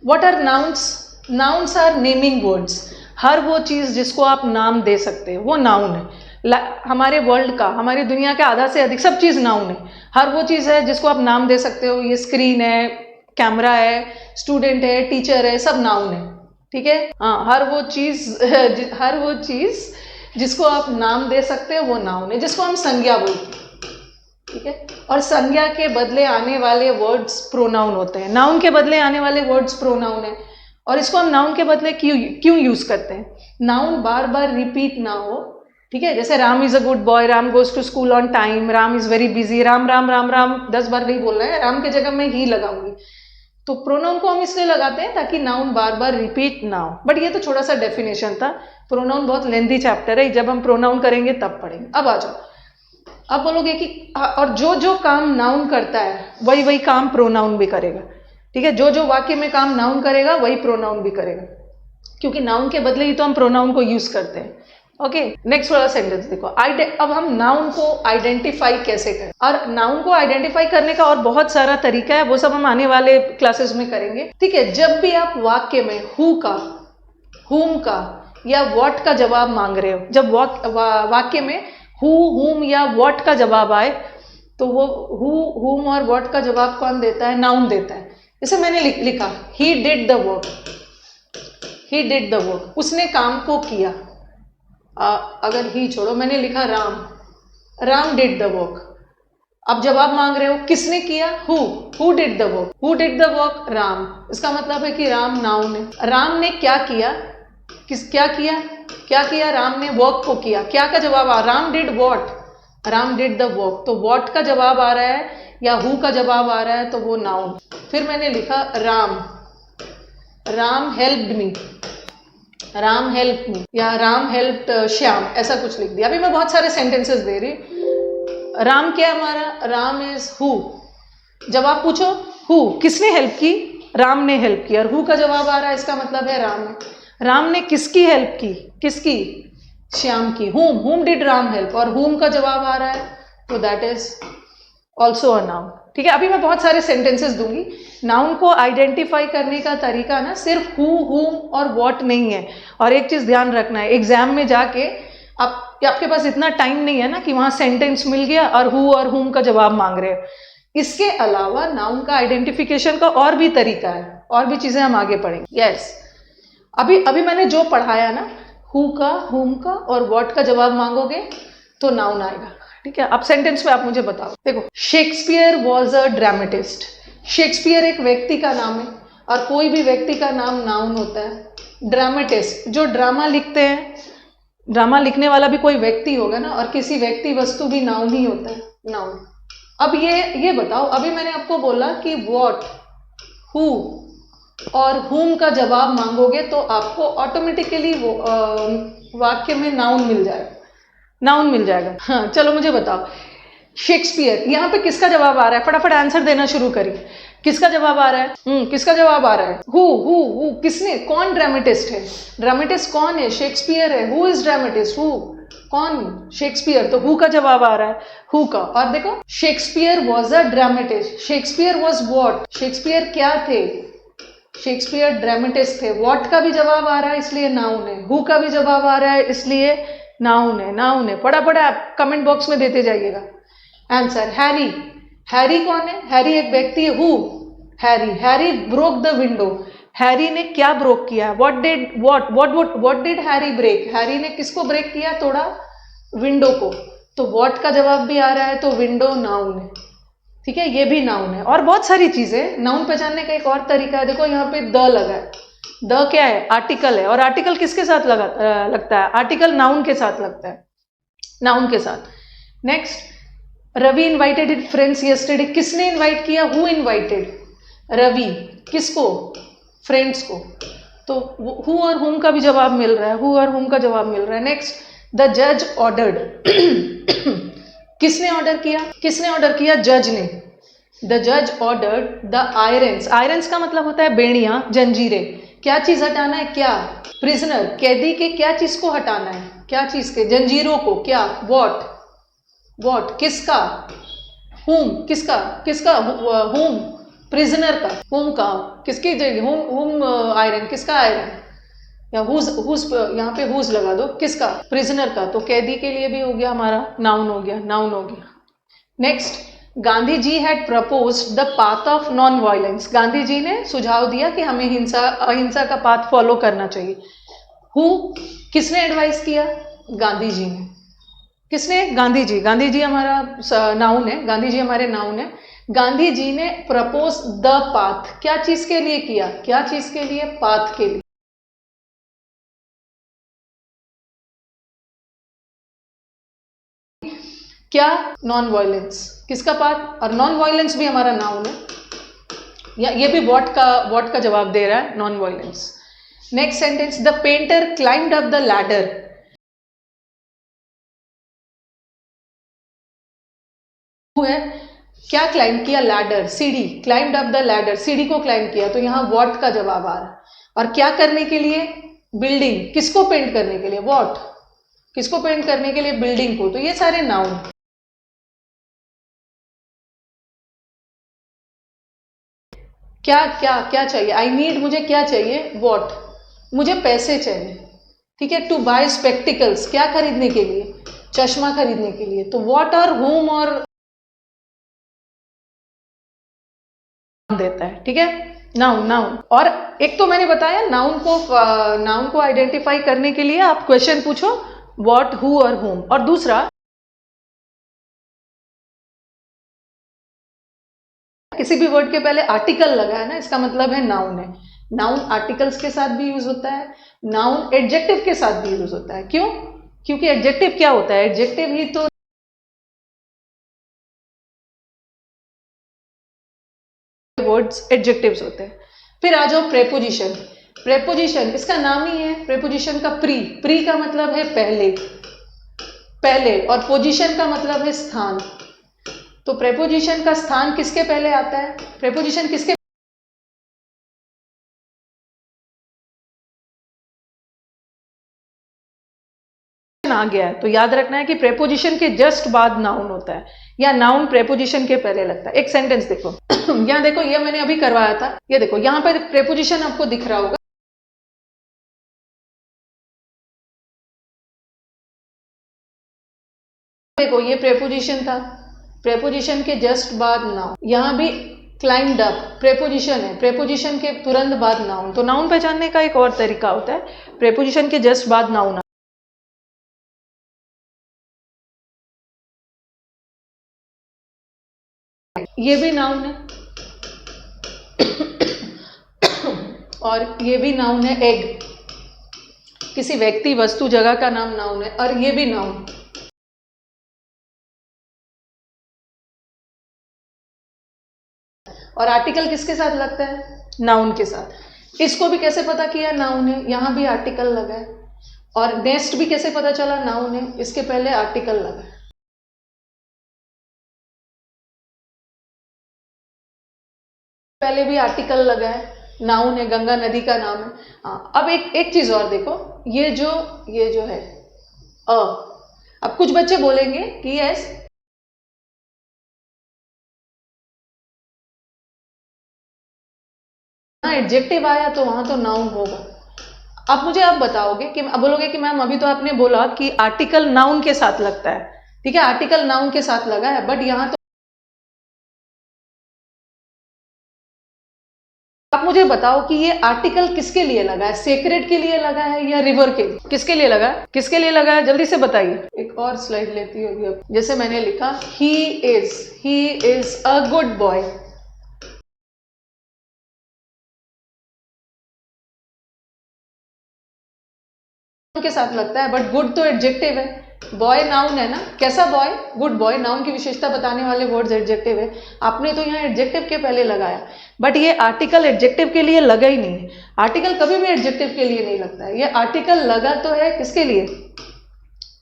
What are nouns? Nouns are naming words. हर वो चीज़ जिसको आप नाम दे सकते हैं वो नाउन है। हमारे वर्ल्ड का, हमारी दुनिया का आधा से अधिक सब चीज़ नाउन है। हर वो चीज़ है जिसको आप नाम दे सकते हो। ये स्क्रीन है, कैमरा है, स्टूडेंट है, टीचर है, सब नाउन है। ठीक है, हाँ, हर वो चीज़ जिसको आप नाम दे सकते हो वो नाउन है, जिसको हम संज्ञा बोलते हैं। ठीक है, और संज्ञा के बदले आने वाले वर्ड्स प्रोनाउन होते हैं। नाउन के बदले आने वाले वर्ड्स प्रोनाउन है, और इसको हम नाउन के बदले क्यों यूज करते हैं? नाउन बार बार रिपीट ना हो। ठीक है, जैसे Ram is a good boy, Ram goes to school on time, Ram is very busy, Ram Ram Ram Ram 10 बार नहीं बोलना है, राम की जगह मैं ही लगाऊंगी। तो प्रोनाउन को हम इसलिए लगाते हैं ताकि नाउन बार बार रिपीट ना हो। बट ये तो छोटा सा डेफिनेशन था, प्रोनाउन बहुत लेंथी चैप्टर है, जब हम प्रोनाउन करेंगे तब पढ़ेंगे। अब आ जाओ, अब बोलोगे कि और जो जो काम नाउन करता है वही वही काम प्रोनाउन भी करेगा। ठीक है, जो जो वाक्य में काम नाउन करेगा वही प्रोनाउन भी करेगा, क्योंकि नाउन के बदले ही तो हम प्रोनाउन को यूज करते हैं। ओके, नेक्स्ट वाला सेंटेंस देखो। अब हम नाउन को आइडेंटिफाई कैसे करें, और नाउन को आइडेंटिफाई करने का और बहुत सारा तरीका है, वो सब हम आने वाले क्लासेस में करेंगे। ठीक है, जब भी आप वाक्य में हु का, हुम का या व्हाट का जवाब मांग रहे हो, जब वाक्य में हु, हुम या व्हाट का जवाब आए, तो वो हु, हुम और व्हाट का जवाब कौन देता है? नाउन देता है। जैसे मैंने लिखा he did the work, he did the work, उसने काम को किया। अगर ही छोड़ो, मैंने लिखा Ram, Ram did the work. अब जवाब मांग रहे हो किसने किया? Who did the work, who did the work? Ram. इसका मतलब है कि राम नाउन है। राम ने क्या किया? क्या किया? राम ने वर्क को किया। क्या का जवाब आ? Ram did what? Ram did the work. तो व्हाट का जवाब आ रहा है या हु का जवाब आ रहा है, तो वो नाउन। फिर मैंने लिखा Ram helped me, Ram help me, या राम हेल्प्ड श्याम, ऐसा कुछ लिख दिया। अभी मैं बहुत सारे सेंटेंसेस दे रही। राम क्या हमारा? Ram is who. जवाब पूछो हु, किसने हेल्प की? राम ने हेल्प की। और हु का जवाब आ रहा है, इसका मतलब है राम ने। राम ने किसकी हेल्प की? किसकी? श्याम की। हुम डिड राम हेल्प, और हुम का जवाब आ रहा है, तो that is also a noun. ठीक है, अभी मैं बहुत सारे सेंटेंसेस दूंगी। नाउन को आइडेंटिफाई करने का तरीका ना सिर्फ हु, हुम और व्हाट नहीं है। और एक चीज ध्यान रखना है, एग्जाम में जाके आपके पास इतना टाइम नहीं है ना कि वहां सेंटेंस मिल गया और हु और हुम का जवाब मांग रहे हो। इसके अलावा नाउन का आइडेंटिफिकेशन का और भी तरीका है, और भी चीजें हम आगे पढ़ेंगे। यस, अभी मैंने जो पढ़ाया ना, हु का, हुम का और व्हाट का जवाब मांगोगे तो नाउन आएगा। ठीक है, अब सेंटेंस में आप मुझे बताओ। देखो, Shakespeare was a dramatist. Shakespeare एक व्यक्ति का नाम है, और कोई भी व्यक्ति का नाम नाउन होता है। ड्रामेटिस्ट जो ड्रामा लिखते हैं, ड्रामा लिखने वाला भी कोई व्यक्ति होगा ना, और किसी व्यक्ति वस्तु भी नाउन ही होता है, नाउन। अब ये बताओ, अभी मैंने आपको बोला कि व्हाट, हु और हुम का जवाब मांगोगे तो आपको ऑटोमेटिकली वाक्य में नाउन मिल जाएगा। हाँ, चलो मुझे बताओ, शेक्सपियर, यहाँ पे किसका जवाब आ रहा है? फटाफट आंसर देना शुरू करिए। किसका जवाब आ रहा है? किसका जवाब आ रहा है? हु, किसने? कौन ड्रामेटिस्ट है? ड्रामेटिस्ट कौन है? शेक्सपियर है। Who is dramatist? हु, कौन? शेक्सपियर। तो हु का जवाब आ रहा है, हु का। और देखो, Shakespeare was a dramatist. Shakespeare was what? Shakespeare क्या थे? शेक्सपियर ड्रामेटिस्ट थे। व्हाट का भी जवाब आ रहा है, इसलिए नाउन है। हु का भी जवाब आ रहा है, इसलिए नाउन है। फटाफट आप कमेंट बॉक्स में देते जाइएगा आंसर। हैरी कौन है? हैरी एक व्यक्ति है। Who? Harry broke the window. Harry ने क्या ब्रोक किया? What did Harry break? Harry ने किसको ब्रेक किया? तोड़ा? विंडो को। तो व्हाट का जवाब भी आ रहा है, तो विंडो नाउन है। ठीक है, ये भी नाउन है। और बहुत सारी चीजें नाउन पहचानने का एक और तरीका है। देखो, यहाँ पे द लगा है। द क्या है? आर्टिकल है। और आर्टिकल किसके साथ लगता है? आर्टिकल नाउन के साथ लगता है, नाउन के साथ। Next, Ravi invited his friends yesterday. किसने इन्वाइट किया? Who invited? रवि। किसको? फ्रेंड्स को। तो हु और हुम का भी जवाब मिल रहा है, हु और हुम का जवाब मिल रहा है। नेक्स्ट, द जज ऑर्डर्ड। किसने ऑर्डर किया? जज ने। द जज ऑर्डर्ड द आयरन्स। आयरन्स का मतलब होता है बेड़ियां, जंजीरें। क्या चीज हटाना है? क्या? प्रिजनर, कैदी के क्या चीज को हटाना है? क्या चीज के? जंजीरों को। क्या? व्हाट? किसका? हुम। किसका? हुम। प्रिजनर का, हुम का, किसकी जगह, हुम आयरन, किसका आयरन, या हुज यहाँ पे हुज लगा दो, किसका, प्रिजनर का, तो कैदी के लिए भी हो गया हमारा नाउन हो गया, नाउन हो गया। Next, Gandhi ji had proposed the path of non violence, Gandhi ji ने सुझाव दिया कि हमें अहिंसा का पाथ फॉलो करना चाहिए। हु, किसने एडवाइस किया, गांधी जी ने, किसने, गांधी जी, गांधी जी हमारा नाउन है, गांधी जी हमारे नाउन है। गांधी जी ने प्रपोज द पाथ, क्या चीज के लिए किया, क्या चीज के लिए, पाथ के लिए। क्या, नॉन वायलेंस, किसका पाथ, और नॉन वायलेंस भी हमारा नाउन है, या ये भी व्हाट का जवाब दे रहा है, non violence. Next sentence, the painter climbed up the ladder, है क्या क्लाइंब किया, लैडर, सीढ़ी, क्लाइम्ड अप द लैडर, सीढ़ी को क्लाइंब किया, तो यहां व्हाट का जवाब आ रहा है। और क्या करने के लिए, बिल्डिंग, किसको पेंट करने के लिए, व्हाट, किसको पेंट करने के लिए, बिल्डिंग को, तो ये सारे नाउन। क्या क्या क्या चाहिए, आई नीड, मुझे क्या चाहिए, व्हाट, मुझे पैसे चाहिए, ठीक है, टू बाय स्पेक्टिकल्स, क्या खरीदने के लिए, चश्मा खरीदने के लिए, तो व्हाट और हुम और देता है, ठीक है, नाउन, नाउन। और एक तो मैंने बताया नाउन को आइडेंटिफाई करने के लिए आप क्वेश्चन पूछो व्हाट, हु और हुम, और दूसरा किसी भी वर्ड के पहले आर्टिकल लगा है ना, इसका मतलब है नाउन है। नाउन आर्टिकल्स के साथ भी यूज होता है, नाउन एडजेक्टिव के साथ भी यूज होता है, क्यों, क्योंकि एडजेक्टिव क्या होता है, एडजेक्टिव ही तो वर्ड्स एडजेक्टिव्स होते हैं। फिर आ जाओ प्रेपोजिशन, प्रेपोजिशन इसका नाम ही है प्रेपोजिशन का, प्री का मतलब है पहले, पहले, और पोजीशन का मतलब है स्थान। तो प्रेपोजिशन का स्थान किसके पहले आता है, प्रेपोजिशन किसके आ गया है, तो याद रखना है कि प्रेपोजिशन के जस्ट बाद नाउन होता है, या नाउन प्रेपोजिशन के पहले लगता है। एक सेंटेंस देखो यहाँ देखो, ये मैंने अभी करवाया था, ये देखो यहाँ पर प्रेपोजिशन आपको दिख रहा होगा, देखो ये प्रेपोजिशन था, प्रेपोजिशन के जस्ट बाद नाउन, यहां भी क्लाइम्ड अप प्रेपोजिशन है, प्रेपोजिशन के तुरंत बाद नाउन। तो नाउन पहचानने का एक और तरीका होता है, प्रेपोजिशन के जस्ट बाद नाउन, ये भी नाउन है और ये भी नाउन है, एग, किसी व्यक्ति, वस्तु, जगह का नाम नाउन है, और ये भी नाउन। और आर्टिकल किसके साथ लगता है, नाउन के साथ। इसको भी कैसे पता किया, नाउन है, यहां भी आर्टिकल लगा है, और नेक्स्ट भी कैसे पता चला, नाउन है, इसके पहले आर्टिकल लगा है, पहले भी आर्टिकल लगा है, नाउन है, गंगा नदी का नाम है। हाँ, अब एक चीज और देखो, ये जो है अब कुछ बच्चे बोलेंगे कि यस एडजेक्टिव आया तो वहां तो नाउन होगा। अब मुझे आप बताओगे कि, अब बोलोगे कि मैम अभी तो आपने बोला कि आर्टिकल नाउन के साथ लगता है, ठीक है, आर्टिकल नाउन के साथ लगा है, बट यहां तो आप मुझे बताओ कि ये आर्टिकल किसके लिए लगा है, सेक्रेड के लिए लगा है या रिवर के लिए, किसके लिए लगा है, किसके लिए लगा है, जल्दी से बताइए। एक और स्लाइड लेती होगी अब, जैसे मैंने लिखा he is a good boy, के साथ लगता है, बट गुड तो एडजेक्टिव है, बॉय नाउन है ना, कैसा बॉय, गुड बॉय, नाउन की विशेषता बताने वाले वर्ड्स एडजेक्टिव है, आपने तो यहाँ एडजेक्टिव के पहले लगाया, बट ये आर्टिकल एडजेक्टिव के लिए लगा ही नहीं है, आर्टिकल कभी भी एडजेक्टिव के लिए नहीं लगता है, ये आर्टिकल लगा तो है किसके लिए,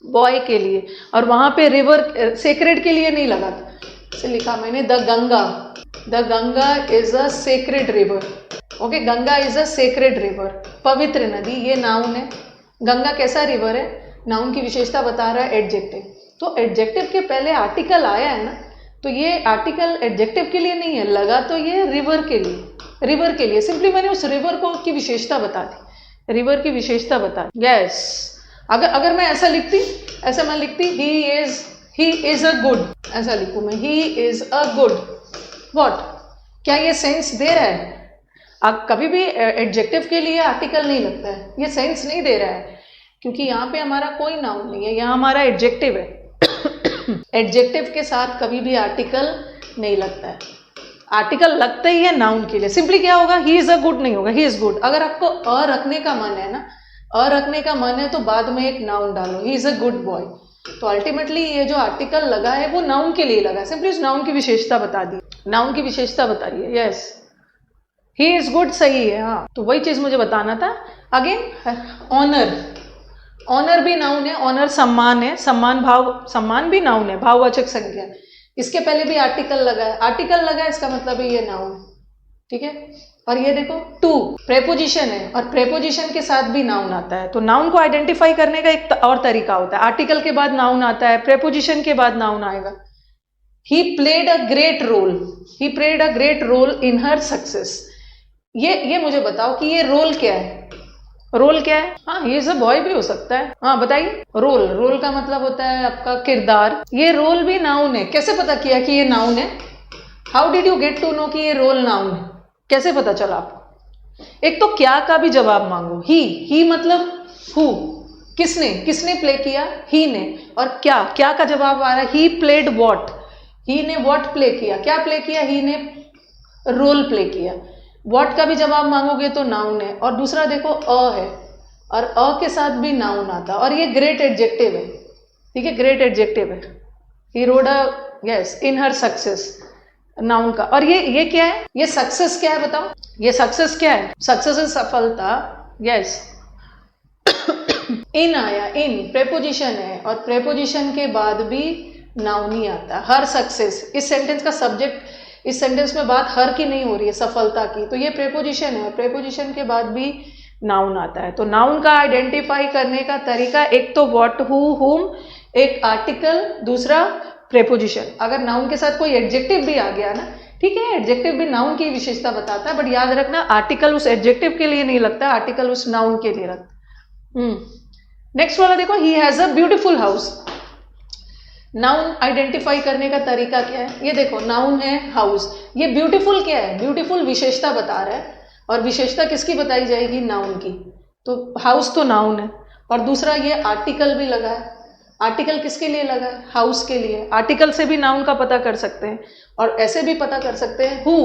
बॉय के लिए, और वहां पे रिवर सेक्रेड के लिए नहीं लगा था, इसे लिखा मैंने the Ganga is a sacred river, okay, Ganga is a sacred river, पवित्र नदी, ये नाउन है, गंगा कैसा रिवर है, नाउन की विशेषता बता रहा है एडजेक्टिव, तो एडजेक्टिव के पहले आर्टिकल आया है ना, तो ये आर्टिकल एडजेक्टिव के लिए नहीं है, लगा तो ये रिवर के लिए, रिवर के लिए सिंपली मैंने उस रिवर को की विशेषता बता दी, रिवर की विशेषता बता दी। यस, अगर मैं ऐसा लिखती, ऐसा मैं लिखती ही इज अ गुड, ऐसा लिखूं मैं, he is a good what, क्या ये सेंस दे रहा है? अब कभी भी एडजेक्टिव के लिए आर्टिकल नहीं लगता है, ये सेंस नहीं दे रहा है, क्योंकि यहाँ पे हमारा कोई नाउन नहीं है, यहाँ हमारा एडजेक्टिव है। एडजेक्टिव के साथ कभी भी आर्टिकल नहीं लगता है, आर्टिकल लगता ही है नाउन के लिए। सिंपली क्या होगा, ही इज अ गुड नहीं होगा, ही इज गुड। अगर आपको अ रखने का मन है ना, अ रखने का मन है तो बाद में एक नाउन डालो, he is a good boy. तो अल्टीमेटली ये जो आर्टिकल लगा है वो नाउन के लिए लगा है, सिंपली उस नाउन की विशेषता बता दी, नाउन की विशेषता बताइए। यस, ही इज गुड सही है, हाँ, तो वही चीज मुझे बताना था। अगेन ऑनर, ऑनर भी नाउन है, ऑनर सम्मान है, सम्मान भाव, सम्मान भी नाउन है, भाववाचक संज्ञा। इसके पहले भी आर्टिकल लगा है, आर्टिकल लगा है इसका मतलब है ये नाउन, ठीक है। और ये देखो टू प्रेपोजिशन है, और प्रेपोजिशन के साथ भी नाउन आता है। तो नाउन को आइडेंटिफाई करने का एक और तरीका होता है, आर्टिकल के बाद नाउन आता है, प्रेपोजिशन के बाद नाउन आएगा। He played a great role, he played a great role in her success. ये मुझे बताओ कि ये रोल क्या है, रोल क्या है? हाँ, ही इज अ बॉय भी हो सकता है, हाँ बताइए। रोल, रोल का मतलब होता है आपका किरदार, ये रोल भी नाउन है। कैसे पता किया कि ये नाउन है? How did you get to know कि ये रोल नाउन है, कैसे पता चला आपको? एक तो क्या का भी जवाब मांगो, ही मतलब हु, किसने प्ले किया, ही ने। और क्या का जवाब आ रहा है, ही प्लेड वॉट, ही ने वॉट प्ले किया, क्या प्ले किया, ही ने रोल प्ले किया। वॉट का भी जवाब मांगोगे तो नाउन है। और दूसरा देखो अ है, और अ के साथ भी नाउन आता है, और ये ग्रेट एडजेक्टिव है, ठीक है, ग्रेट एडजेक्टिव है। ही रोड अ, यस, इन हर सक्सेस, नाउन का। और ये क्या है, ये सक्सेस क्या है बताओ, ये सक्सेस क्या है? सक्सेस है सफलता, यस। इन आया, इन प्रेपोजिशन है, और प्रेपोजिशन के बाद भी नाउन ही आता है, हर सक्सेस। इस सेंटेंस का सब्जेक्ट, इस सेंटेंस में बात हर की नहीं हो रही है, सफलता की, तो ये प्रेपोजिशन है, और प्रेपोजिशन के बाद भी नाउन आता है। तो नाउन का आइडेंटिफाई करने का तरीका, एक तो व्हाट, हु, हुम, एक आर्टिकल, दूसरा प्रेपोजिशन। अगर नाउन के साथ कोई एडजेक्टिव भी आ गया ना, ठीक है, एडजेक्टिव भी नाउन की विशेषता बताता है, बट याद रखना आर्टिकल उस एडजेक्टिव के लिए नहीं लगता, आर्टिकल उस नाउन के लिए लगता। नेक्स्ट वाला देखो, he has a beautiful house. Noun identify करने का तरीका क्या है? ये देखो, नाउन है हाउस, ये ब्यूटीफुल क्या है? ब्यूटीफुल विशेषता बता रहा है, और विशेषता किसकी बताई जाएगी? नाउन की। तो हाउस तो नाउन है, और दूसरा ये आर्टिकल भी लगा है। आर्टिकल किसके लिए लगा है? हाउस के लिए। आर्टिकल से भी नाउन का पता कर सकते हैं, और ऐसे भी पता कर सकते हैं, हु,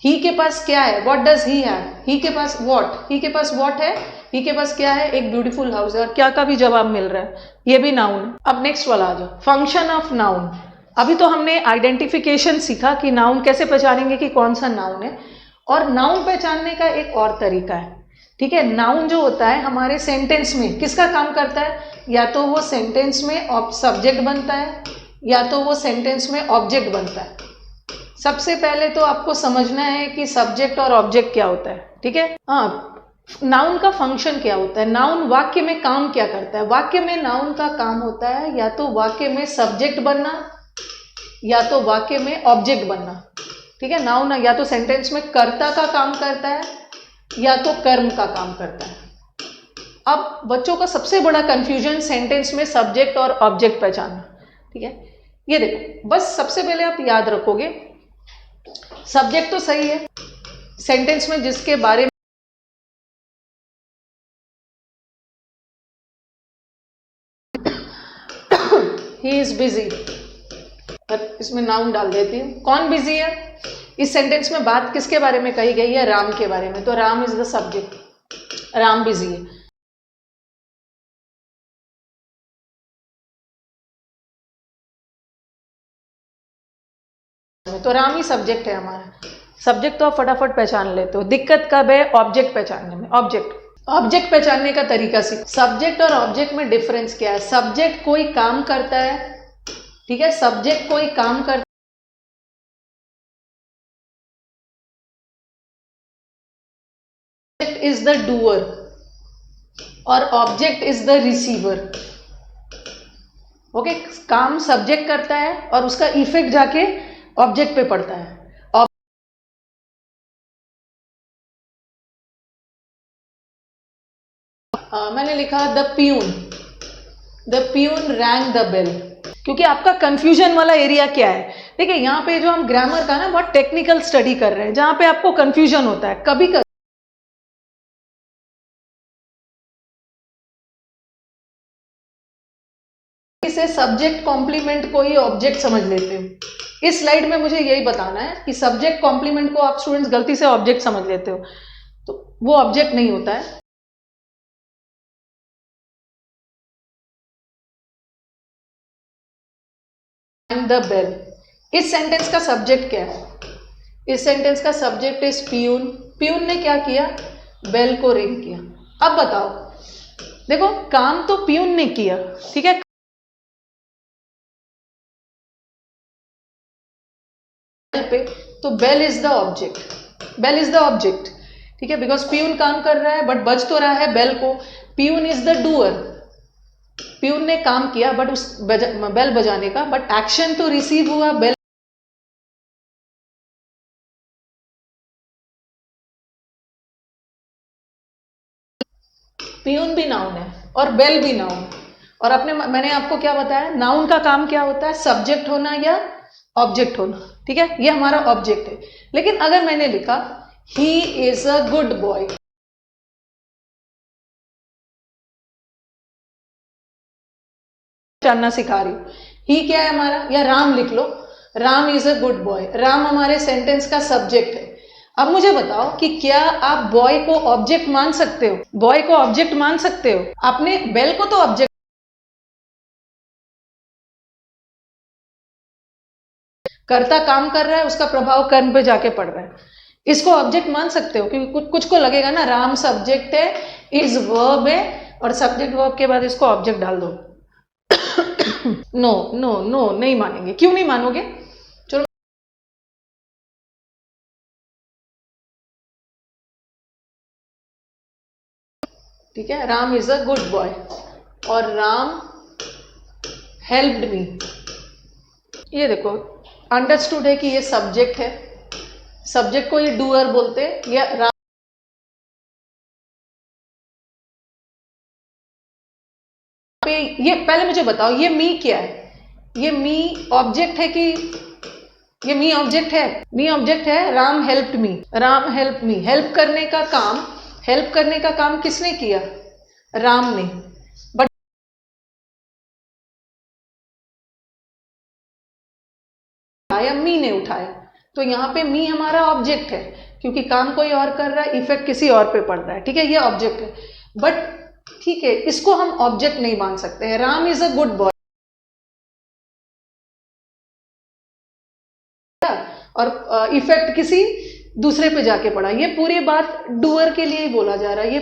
ही के पास क्या है? What does he have? He के पास व्हाट, ही के पास व्हाट है? ही के पास क्या है? एक ब्यूटीफुल हाउस है, और क्या का भी जवाब मिल रहा है, ये भी नाउन है। अब नेक्स्ट वाला आ जाओ, फंक्शन ऑफ नाउन। अभी तो हमने आइडेंटिफिकेशन सीखा कि नाउन कैसे पहचानेंगे कि कौन सा नाउन है, और नाउन पहचानने का एक और तरीका है, ठीक है। नाउन जो होता है हमारे सेंटेंस में किसका काम करता है? या तो वो सेंटेंस में सब्जेक्ट बनता है, या तो वो सेंटेंस में ऑब्जेक्ट बनता है। सबसे पहले तो आपको समझना है कि सब्जेक्ट और ऑब्जेक्ट क्या होता है, ठीक है। हाँ, नाउन का फंक्शन क्या होता है, नाउन वाक्य में काम क्या करता है? वाक्य में नाउन का काम होता है या तो वाक्य में सब्जेक्ट बनना, या तो वाक्य में ऑब्जेक्ट बनना, ठीक है। नाउन या तो सेंटेंस में कर्ता का काम करता है, या तो कर्म का काम करता है। अब बच्चों का सबसे बड़ा कंफ्यूजन सेंटेंस में सब्जेक्ट और ऑब्जेक्ट पहचानना, ठीक है। ये देखो, बस सबसे पहले आप याद रखोगे, सब्जेक्ट तो सही है, सेंटेंस में जिसके बारे में ही इज बिजी, इसमें नाउन डाल देती हूँ। कौन बिजी है? इस सेंटेंस में बात किसके बारे में कही गई है? राम के बारे में, तो Ram is the subject, Ram busy है। तो राम ही सब्जेक्ट है हमारा। सब्जेक्ट तो आप फटाफट पहचान लेते हो। दिक्कत कब है? ऑब्जेक्ट पहचानने में। ऑब्जेक्ट पहचानने का तरीका सीखो। सब्जेक्ट और ऑब्जेक्ट में डिफरेंस क्या है? सब्जेक्ट कोई काम करता है, ठीक है, सब्जेक्ट कोई काम करता इज द डूअर, और object is the receiver. Okay, काम सब्जेक्ट करता है और उसका इफेक्ट जाके ऑब्जेक्ट पे पड़ता है। मैंने लिखा the peon rang the bell, क्योंकि आपका कंफ्यूजन वाला एरिया क्या है, देखिए यहाँ पे जो हम ग्रामर का ना बहुत टेक्निकल स्टडी कर रहे हैं, जहां पे आपको कंफ्यूजन होता है कभी कभी इसे सब्जेक्ट कॉम्प्लीमेंट को ही ऑब्जेक्ट समझ लेते हो। इस स्लाइड में मुझे यही बताना है कि सब्जेक्ट कॉम्प्लीमेंट को आप स्टूडेंट्स गलती से ऑब्जेक्ट समझ लेते हो, तो वो ऑब्जेक्ट नहीं होता है। द बेल, इस सेंटेंस का सब्जेक्ट क्या है? इस सेंटेंस का सब्जेक्ट इज पियून। पियून ने क्या किया? बेल को रिंग किया। अब बताओ, देखो काम तो पियून ने किया, ठीक है, पे, तो bell is the object, bell is the object, ठीक है, बिकॉज पियून काम कर रहा है बट बज तो रहा है बेल को। Peon is the doer, peon ने काम किया बट उस बेल बजाने का, बट एक्शन तो रिसीव हुआ बेल। पियून भी नाउन है और बेल भी नाउन है, और मैंने आपको क्या बताया, नाउन का काम क्या होता है? सब्जेक्ट होना या ऑब्जेक्ट होना, ठीक है, ये हमारा ऑब्जेक्ट है। लेकिन अगर मैंने लिखा he is a good boy, जानना सिखा रही हूं, ही क्या है हमारा, या राम लिख लो, Ram is a good boy, Ram हमारे सेंटेंस का सब्जेक्ट है। अब मुझे बताओ कि क्या आप बॉय को ऑब्जेक्ट मान सकते हो? बॉय को ऑब्जेक्ट मान सकते हो? आपने बेल को तो ऑब्जेक्ट, करता काम कर रहा है, उसका प्रभाव कर्म पे जाके पड़ रहा है, इसको ऑब्जेक्ट मान सकते हो? क्योंकि कुछ को लगेगा ना, राम सब्जेक्ट है, इज वर्ब है, और सब्जेक्ट वर्ब के बाद इसको ऑब्जेक्ट डाल दो। नो नो नो, नहीं मानेंगे। क्यों नहीं मानोगे? चलो, ठीक है, Ram is a good boy और राम हेल्प्ड मी, ये देखो अंडरस्टूड है कि ये सब्जेक्ट है, सब्जेक्ट को ये डूअर बोलते हैं, या राम पे। ये पहले मुझे बताओ, ये मी क्या है? ये मी ऑब्जेक्ट है कि ये मी ऑब्जेक्ट है? मी ऑब्जेक्ट है। Ram helped me, Ram help me, help करने का काम, हेल्प करने का काम किसने किया? राम ने, बट उठाया, मी ने उठाया, तो यहाँ पे मी हमारा ऑब्जेक्ट है, क्योंकि काम कोई और कर रहा है, इफेक्ट किसी और पे पड़ रहा है, ठीक है, ये ऑब्जेक्ट है। बट ठीक है, इसको हम ऑब्जेक्ट नहीं मान सकते हैं। Ram is a good boy और इफेक्ट किसी दूसरे पे जाके पड़ा, ये पूरी बात डूअर के लिए ही बोला जा रहा है, ये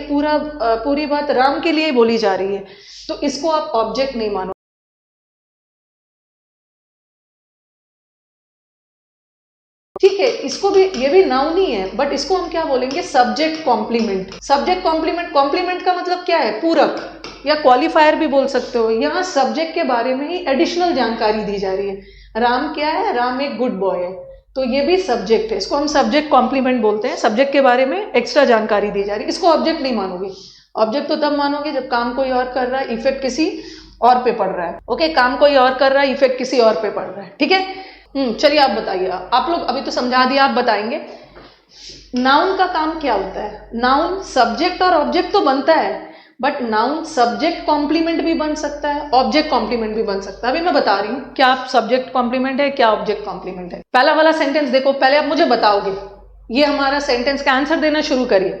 पूरी बात राम के लिए ही बोली जा रही है, तो इसको आप ऑब्जेक्ट नहीं मानो, ठीक है। इसको भी, ये भी नाउन ही है, बट इसको हम क्या बोलेंगे? Subject complement. Subject complement, complement का मतलब क्या है? पूरक या क्वालिफायर भी बोल सकते हो। यहाँ सब्जेक्ट के बारे में ही एडिशनल जानकारी दी जा रही है। राम क्या है? राम एक गुड बॉय है, तो ये भी सब्जेक्ट है, इसको हम सब्जेक्ट कॉम्प्लीमेंट बोलते हैं। सब्जेक्ट के बारे में एक्स्ट्रा जानकारी दी जा रही है, इसको ऑब्जेक्ट नहीं मानोगे। ऑब्जेक्ट तो तब मानोगे जब काम कोई और कर रहा है, इफेक्ट किसी और पे पड़ रहा है। ओके, काम कोई और कर रहा है, इफेक्ट किसी और पे पड़ रहा है, ठीक है। चलिए आप बताइए, आप लोग अभी तो समझा दिया, आप बताएंगे नाउन का काम क्या होता है। नाउन सब्जेक्ट और ऑब्जेक्ट तो बनता है, बट नाउन सब्जेक्ट कॉम्प्लीमेंट भी बन सकता है, ऑब्जेक्ट कॉम्प्लीमेंट भी बन सकता है। अभी मैं बता रही हूँ क्या सब्जेक्ट कॉम्प्लीमेंट है, क्या ऑब्जेक्ट कॉम्प्लीमेंट है। पहला वाला सेंटेंस देखो, पहले आप मुझे बताओगे, ये हमारा सेंटेंस का आंसर देना शुरू करिए।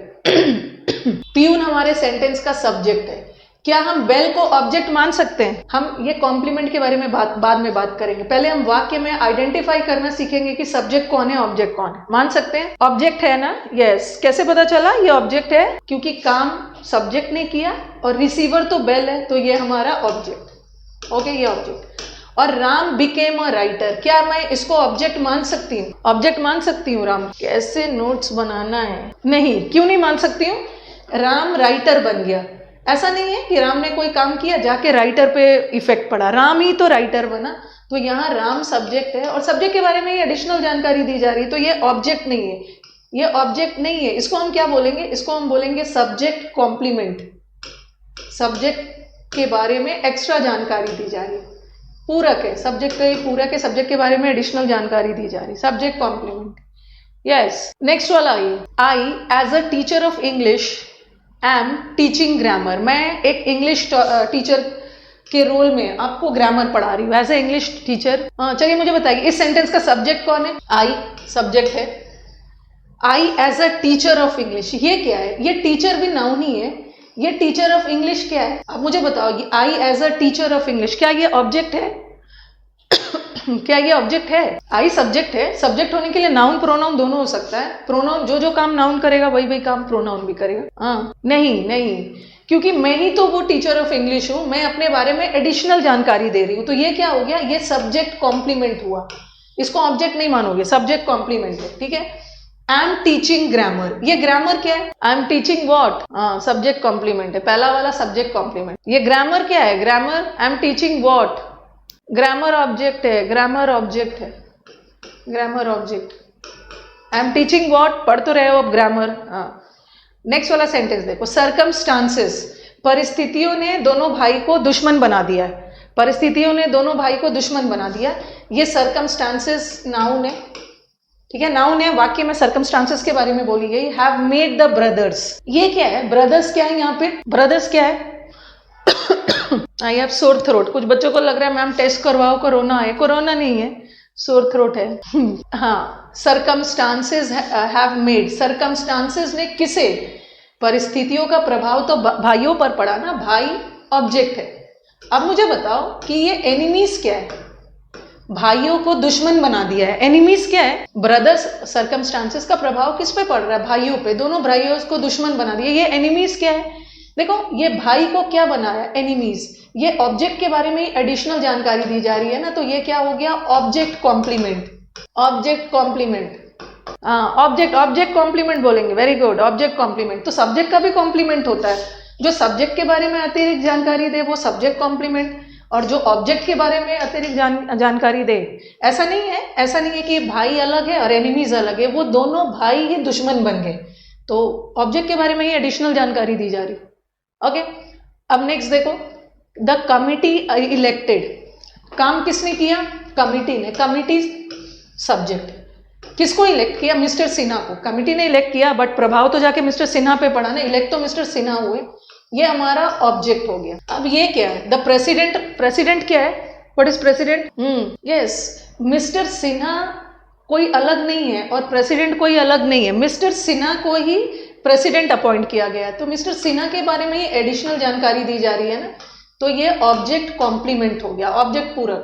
पियून हमारे सेंटेंस का सब्जेक्ट है, क्या हम बेल को ऑब्जेक्ट मान सकते हैं? हम ये कॉम्प्लीमेंट के बारे में बाद में बात करेंगे, पहले हम वाक्य में आइडेंटिफाई करना सीखेंगे कि सब्जेक्ट कौन है, ऑब्जेक्ट कौन है। मान सकते हैं ऑब्जेक्ट है ना? यस। कैसे पता चला ये ऑब्जेक्ट है? क्योंकि काम सब्जेक्ट ने किया और रिसीवर तो बेल है, तो ये हमारा ऑब्जेक्ट। ओके, ये ऑब्जेक्ट। और राम बिकेम अ राइटर, क्या मैं इसको ऑब्जेक्ट मान सकती हूँ? ऑब्जेक्ट मान सकती हूँ। राम, कैसे नोट्स बनाना है? नहीं, क्यों नहीं मान सकती हूँ? राम राइटर बन गया, ऐसा नहीं है कि राम ने कोई काम किया जाके राइटर पे इफेक्ट पड़ा, राम ही तो राइटर बना। तो यहाँ राम सब्जेक्ट है और सब्जेक्ट के बारे में ही एडिशनल जानकारी दी जा रही है, तो ये ऑब्जेक्ट नहीं है, ये ऑब्जेक्ट नहीं है। इसको हम क्या बोलेंगे, इसको हम बोलेंगे सब्जेक्ट कॉम्प्लीमेंट। सब्जेक्ट के बारे में एक्स्ट्रा जानकारी दी जा रही है, पूरक है, सब्जेक्ट का ही पूरक है, सब्जेक्ट के बारे में एडिशनल जानकारी दी जा रही है, सब्जेक्ट कॉम्प्लीमेंट। यस, नेक्स्ट वाला आइए, I as a teacher of English am teaching grammar. मैं एक इंग्लिश टीचर के रोल में आपको ग्रामर पढ़ा रही हूँ एज ए इंग्लिश टीचर। चलिए मुझे बताइए इस सेंटेंस का सब्जेक्ट कौन है? आई सब्जेक्ट है। I as a teacher of English, ये क्या है? ये टीचर भी नाउन ही है, ये टीचर ऑफ इंग्लिश क्या है? अब मुझे बताओ, ये I as a teacher of English, क्या ये ऑब्जेक्ट है? क्या ये ऑब्जेक्ट है? आई सब्जेक्ट है, सब्जेक्ट होने के लिए नाउन प्रोनाउन दोनों हो सकता है। प्रोनाउन जो काम नाउन करेगा वही वही काम प्रोनाउन भी करेगा। हाँ, नहीं, क्योंकि मैं ही तो वो टीचर ऑफ इंग्लिश हूं, मैं अपने बारे में एडिशनल जानकारी दे रही हूं, तो ये क्या हो गया? ये सब्जेक्ट कॉम्प्लीमेंट हुआ, इसको ऑब्जेक्ट नहीं मानोगे, सब्जेक्ट कॉम्प्लीमेंट है, ठीक है। आई एम टीचिंग ग्रामर, ये ग्रामर क्या है? I am teaching what? Subject complement है, पहला वाला सब्जेक्ट कॉम्प्लीमेंट। ये ग्रामर क्या है? Grammar I am teaching what? Grammar object है, ग्रामर ऑब्जेक्ट है, grammar object. I am teaching what? पढ़ तो रहे हो अब ग्रामर। नेक्स्ट वाला सेंटेंस देखो, सर्कमस्टांसेस, परिस्थितियों ने दोनों भाई को दुश्मन बना दिया है, परिस्थितियों ने दोनों भाई को दुश्मन बना दिया। ये सर्कमस्टांसेस नाउन है, ठीक है, नाउन है, वाक्य में सर्कमस्टांसेस के बारे में बोली गई। हैव मेड द ब्रदर्स, ये क्या है? ब्रदर्स क्या है यहाँ पे? ब्रदर्स क्या है? I have sore throat. कुछ बच्चों को लग रहा है मैम टेस्ट करवाओ, कोरोना है, कोरोना नहीं है, सोर थ्रोट है। हाँ, सर्कमस्टांसेस हैव मेड, सर्कमस्टांसेस ने किसे? परिस्थितियों का प्रभाव तो भाइयों पर पड़ा ना, भाई ऑब्जेक्ट है। अब मुझे बताओ कि ये एनिमीज क्या है? भाइयों को दुश्मन बना दिया है, एनिमीज क्या है? ब्रदर्स। सर्कमस्टांसेस का प्रभाव किस पे पड़ रहा है? भाइयों पे, दोनों भाइयों को दुश्मन बना दिया। ये एनिमीज क्या है? देखो, ये भाई को क्या बनाया? एनिमीज। ये ऑब्जेक्ट के बारे में एडिशनल जानकारी दी जा रही है ना, तो ये क्या हो गया? Object complement, object complement. Object complement बोलेंगे, वेरी गुड, ऑब्जेक्ट कॉम्प्लीमेंट। तो सब्जेक्ट का भी कॉम्प्लीमेंट होता है, जो सब्जेक्ट के बारे में अतिरिक्त जानकारी दे वो सब्जेक्ट कॉम्प्लीमेंट, और जो ऑब्जेक्ट के बारे में अतिरिक्त जानकारी दे। ऐसा नहीं है कि भाई अलग है और एनिमीज अलग है, वो दोनों भाई ये दुश्मन बन गए, तो ऑब्जेक्ट के बारे में ही एडिशनल जानकारी दी जा रही। ओके, अब नेक्स्ट देखो, द कमिटी इलेक्टेड, काम किसने किया? कमिटी ने, कमिटी सब्जेक्ट। किसको इलेक्ट किया? मिस्टर सिन्हा को। कमिटी ने इलेक्ट किया, बट प्रभाव तो जाके मिस्टर सिन्हा पे पड़ा ना, इलेक्ट तो मिस्टर सिन्हा हुए, ये हमारा ऑब्जेक्ट हो गया। अब ये क्या है? द प्रेसिडेंट, प्रेसिडेंट क्या है? What is president? Yes, mister Sinha कोई अलग नहीं है और प्रेसिडेंट कोई अलग नहीं है, मिस्टर सिन्हा को ही प्रेसिडेंट अपॉइंट किया गया, तो मिस्टर सिन्हा के बारे में ही एडिशनल जानकारी दी जा रही है ना, तो ये ऑब्जेक्ट कॉम्प्लीमेंट हो गया, ऑब्जेक्ट पूरक।